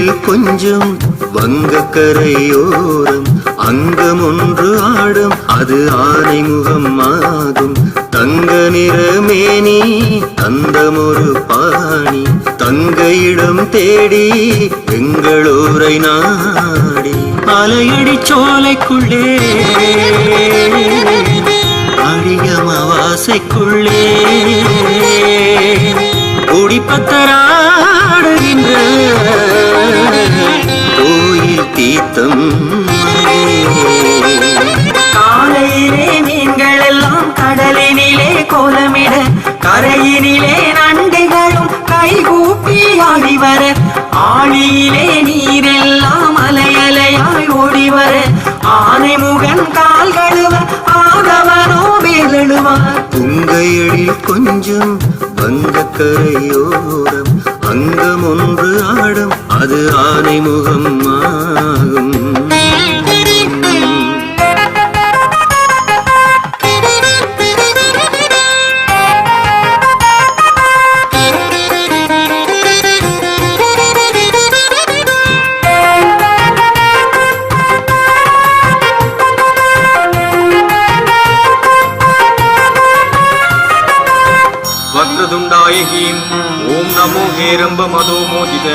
எழில் கொஞ்சம் வங்கக்கரையோரம் அங்கம் ஒன்று ஆடும் அது ஆனை முகம் ஆகும். தங்க நிறமேனி தந்தமொரு பாணி தங்கையிடம் தேடி எங்களூரை நாடி அலையடி சோலைக்குள்ளே அடியமாவாசைக்குள்ளே குடிப்பத்தராடுகின்ற கோயில் தீர்த்தம். காலையிலே மீன்கள் எல்லாம் கடலினிலே கோலமிட கரையினிலே நண்டுகளும் கைகூப்பி ஆடி வர ஆழியிலே நீரெல்லாம் அலையலையாய் ஓடி வர ஆனை முகன் கால் கழுவ ஆதவனோ வேலெழுவார். புங்கையடில் கொஞ்சம் வங்கக்கரையோரம் அங்கம் ஒன்று ஆடும் அது ஆனை முகம் ஆகும். ओम नमो हेरंब मदो मोदित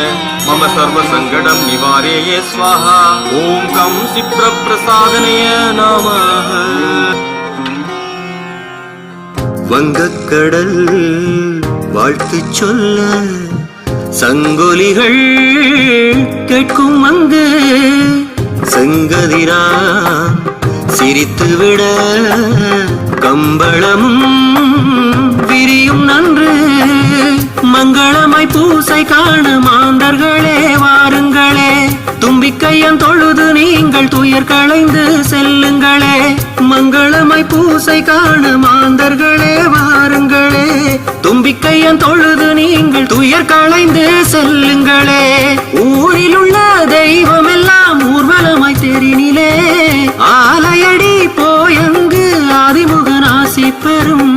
मम सर्व संकटं निवारय स्वाहा. ओम कं सिप्र प्रसादनय नमः. வங்கக்கடல் வாழ்த்து சொல்ல சங்கொலிகள் கேட்கும் அங்கு செங்கதிரா சிரித்துவிட கம்பளமும் விரியும் நன்று மங்களமாய் பூசை காண மாந்தர்களே வாருங்களே. தும்பிக்கையன் தொழுது நீங்கள் துயர் களைந்து செல்லுங்களே. மங்களமாய் பூசை காண மாந்தர்களே வாருங்களே. தும்பிக்கையன் தொழுது நீங்கள் துயர் களைந்து செல்லுங்களே. ஊரில் உள்ள தெய்வம் எல்லாம் ஊர்வலமாய் தெரினிலே ஆலையடி போயங்கு ஆதிமுகன் ஆசி பெறும்.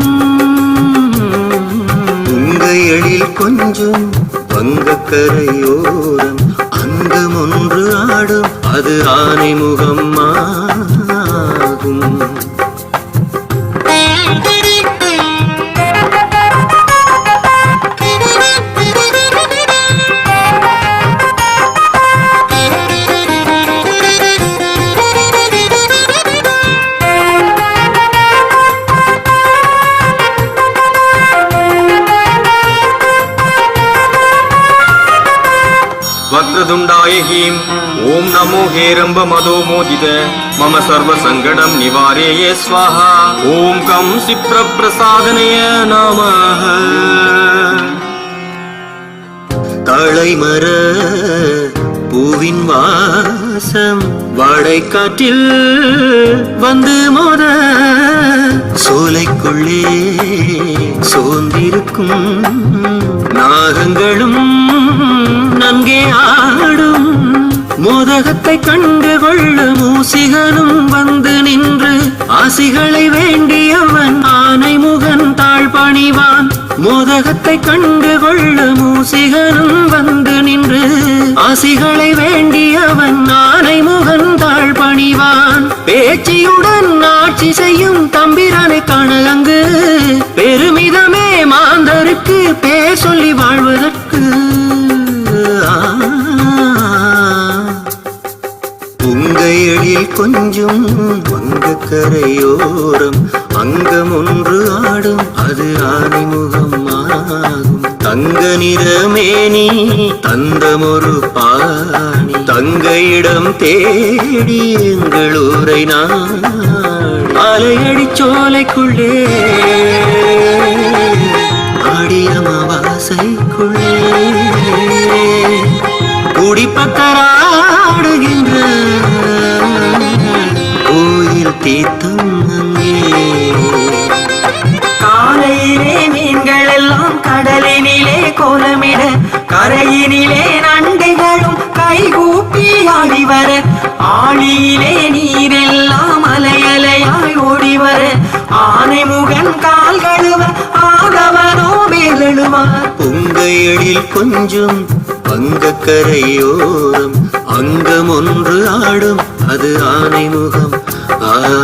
எழில் கொஞ்சம் வங்கக்கரையோரம் அங்கம் ஒன்று ஆடும் அது ஆனை முகம் ஆகும். वक्रतुंडाय ह्रीं ओम नमो हेरंब मदो मोदित मम सर्व संकटं निवारय स्वाहा. ओम कं सिप्र प्रसादनय नमः. தாழைமர பூவின் வாசம் வாடைக்காற்றில் வந்து மோத சோலைக்குள்ளே சோர்ந்திருக்கும் நாகங்களும் நன்கே ஆடும். மோதகத்தை கண்டு கொள்ள மூசிகனும் வந்து நின்று ஆசிகளை வேண்டியவன் ஆனை முகன் தாழ் பணிவான். மோதகத்தை கண்டு கொள்ள மூசிகனும் வந்து நின்று ஆசிகளை வேண்டியவன் ஆனை முகன் தாழ் பணிவான். பேச்சியுடன் ஆட்சி செய்யும் தம்பிரானை காண அங்கு பெருமிதமே மாந்தருக்கு பேர் சொல்லி வாழ்வதற்கு. புங்கையடில் கொஞ்சம் வங்கக்கரையோரம் அங்கம் ஒன்று ஆடும் அது ஆனை முகம் ஆகும். தங்க நிறமேனி தந்தமொரு பாணி தங்கையிடம் தேடி எங்களூரை நாடி அலையடி சோலைக்குள்ளே அடியமாவாசைக்குள்ளே குடிப்பத்தராடுகின்ற கோயில் தீர்த்தம் அங்கே. காலையிலே மீன்கள் எல்லாம் கடலினிலே கோலமிட கரையினிலே நண்டுகளும் கைகூப்பி ஆடி வர ஆழியிலே நீரெல்லாம் அலையலையாய் ஓடி வர ஆனை முகன் கால் கழுவ ஆதவனோ வேலெழுவார். புங்கையடில் கொஞ்சம் வங்கக்கரையோரம் அங்கம் ஒன்று ஆடும் அது ஆனை முகம் ஆகும்.